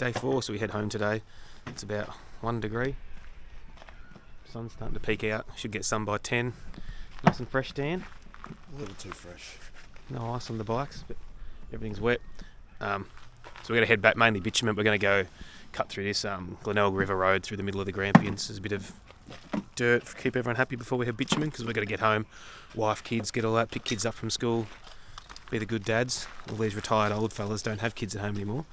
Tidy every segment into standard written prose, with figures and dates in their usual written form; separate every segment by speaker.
Speaker 1: day 4, so we head home today. It's about 1 degree. Sun's starting to peek out. Should get sun by 10. Nice and fresh, Dan.
Speaker 2: A little too fresh.
Speaker 1: No ice on the bikes, but everything's wet. So we're going to head back, mainly bitumen. We're going to go cut through this Glenelg River Road through the middle of the Grampians. There's a bit of dirt to keep everyone happy before we head bitumen, because we've got to get home, wife, kids, get all that, pick kids up from school, be the good dads. All these retired old fellas don't have kids at home anymore.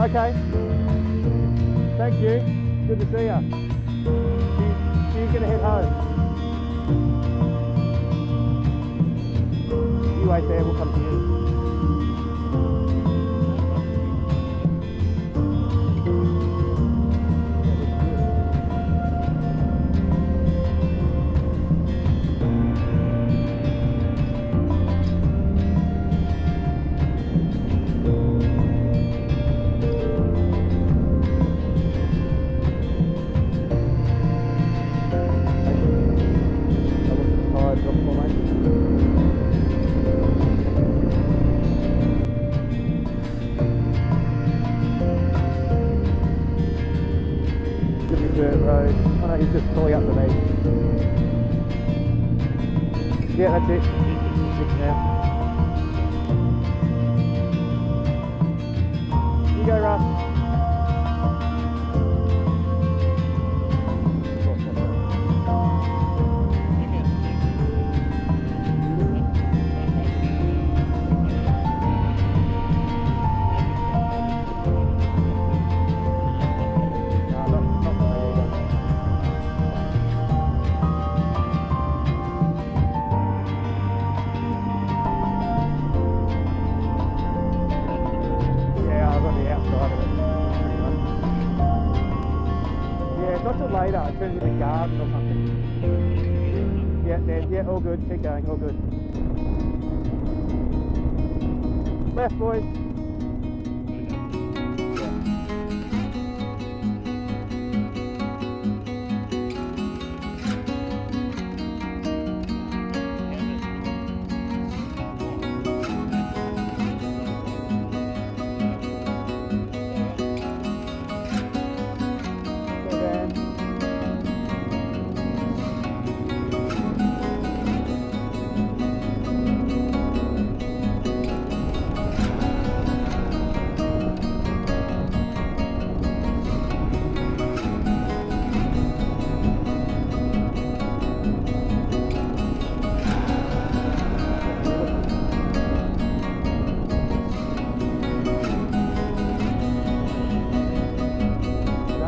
Speaker 3: Okay. Thank you. Good to see you. She's going to head home. You wait there, we'll come to you. Road. Oh no, he's just pulling up the me. Yeah, that's it. 6 now. You go, Russ. Not till later, it turns into a garden or something. Yeah, Dad, yeah, all good, keep going, all good. Left, boys.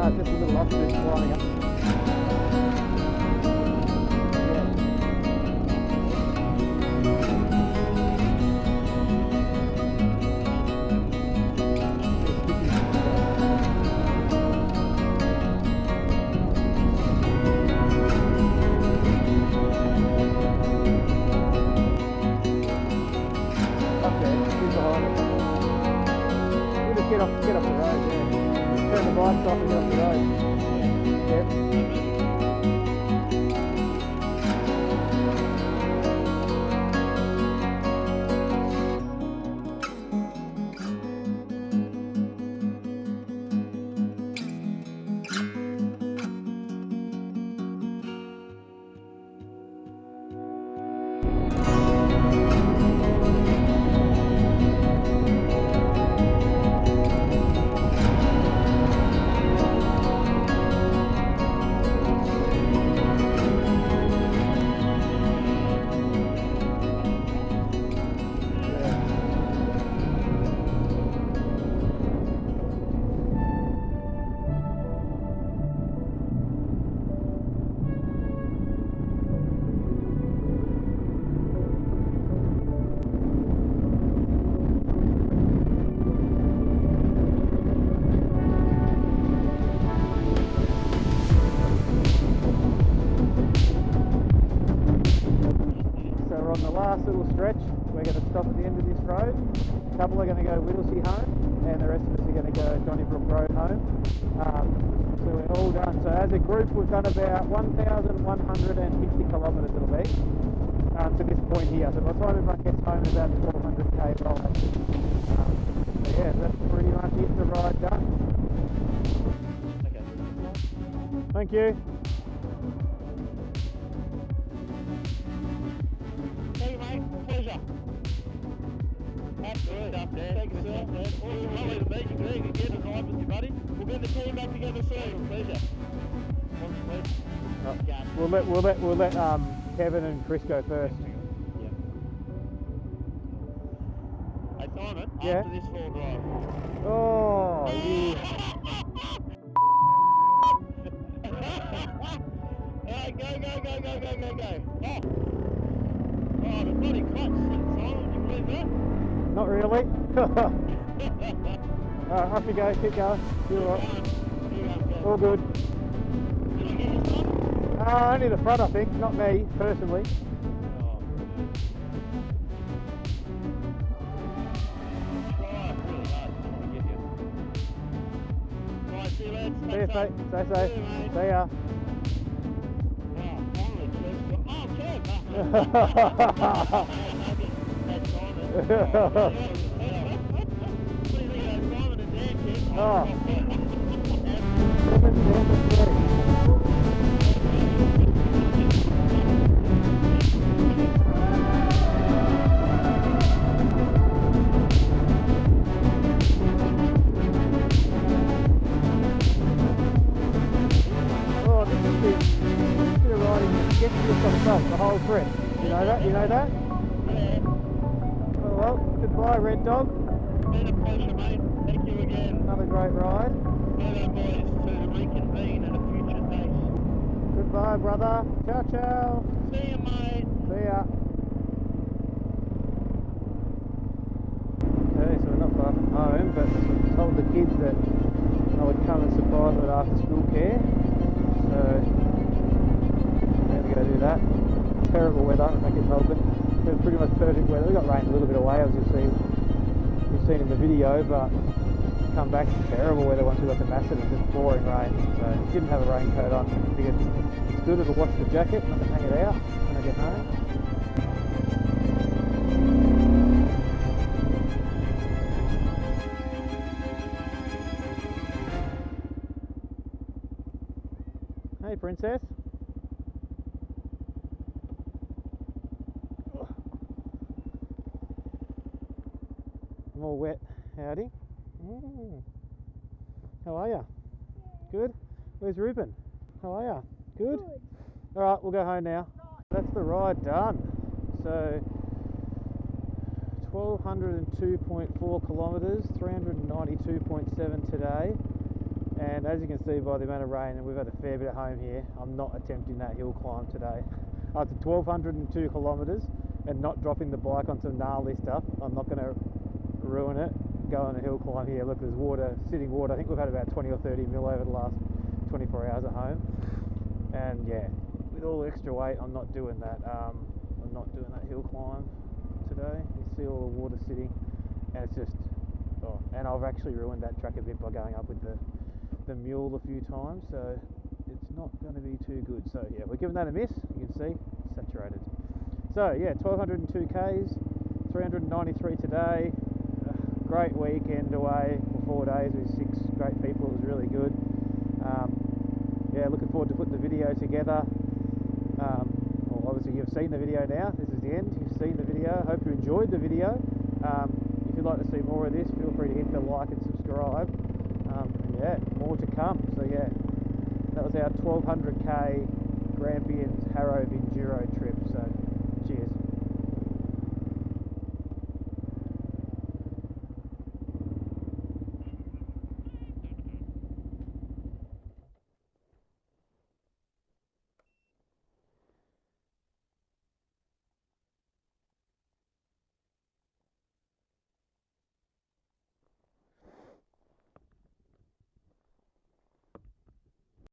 Speaker 3: Just a little ostrich flying up. Get off the road, yeah. Turn the bikes off and get off the road. Yep. on the last little stretch. We're going to stop at the end of this road. A couple are going to go Whittlesea home, and the rest of us are going to go Donnybrook Road home. So we're all done. So as a group, we've done about 1,150 kilometres it'll be to this point here. So by the time everyone gets home, about 1,200k ride. So yeah, that's pretty much it. The ride done.
Speaker 4: Okay.
Speaker 3: Thank you.
Speaker 4: Thank you, mate. Pleasure. Absolutely. Stuff, Dan. Thank you, sir. Awesome. Lovely to meet you, Greg. Again, a night with you, buddy. We'll get the team back together soon. Pleasure.
Speaker 3: We'll let Kevin and Chris go first.
Speaker 4: Yeah. Hey, Simon.
Speaker 3: Yeah?
Speaker 4: After this full drive.
Speaker 3: Oh, yeah.
Speaker 4: Alright, go. Oh, the bloody clutch slipped, Simon. Would you believe that?
Speaker 3: Not really. Alright, off you go. Keep going. You're all right. All good.
Speaker 4: Did I get your son?
Speaker 3: Only the front, I think. Not me, personally.
Speaker 4: Oh, try really hard to get you. Right, see you lads.
Speaker 3: See you, mate. Stay safe.
Speaker 4: See you, mate.
Speaker 3: See ya.
Speaker 4: Wow, finally, Kev. Oh, Kev! That's Simon. What do you think of Simon and Dan, Kev?
Speaker 3: Oh. The whole trip. You know that? You know that?
Speaker 4: Yeah.
Speaker 3: Well, goodbye, Red Dog.
Speaker 4: Been a pleasure, mate. Thank you again.
Speaker 3: Another great ride.
Speaker 4: Moto boys to reconvene at a future date.
Speaker 3: Goodbye, brother. Ciao, ciao.
Speaker 4: See you, mate.
Speaker 3: See ya. Okay, so we're not far from home, but I told the kids that I would come and surprise them at after school care. So we're going to go do that. Terrible weather, I think, in Melbourne. It's been pretty much perfect weather. We got rain a little bit away, as you've seen in the video, but come back to terrible weather once we got to Bassett. It's just pouring rain. So didn't have a raincoat on. Figured it's good, it'll wash the jacket and I can hang it out when I get home. Hey, princess. I'm all wet. Howdy. How are ya? Good? Where's Ruben? How are ya? Good? Alright, we'll go home now. That's the ride done. So 1,202.4 kilometres, 392.7 today. And as you can see by the amount of rain, and we've had a fair bit at home here, I'm not attempting that hill climb today. After 1,202 kilometres and not dropping the bike on some gnarly stuff, I'm not going to ruin it. Go on a hill climb here. Look, there's water, sitting water. I think we've had about 20 or 30 mil over the last 24 hours at home. And yeah, with all the extra weight, I'm not doing that. I'm not doing that hill climb today. You see all the water sitting, and it's just, oh, and I've actually ruined that track a bit by going up with the mule a few times, so it's not going to be too good. So yeah, we're giving that a miss. You can see, saturated. So yeah, 1,202 Ks, 393 today. Great weekend away for 4 days with 6 great people. It was really good. Yeah, looking forward to putting the video together. Well, obviously you've seen the video now. This is the end. You've seen the video. Hope you enjoyed the video. If you'd like to see more of this, feel free to hit the like and subscribe. And yeah, more to come. So yeah, that was our 1,200k Grampians Harrow Enduro trip. So cheers.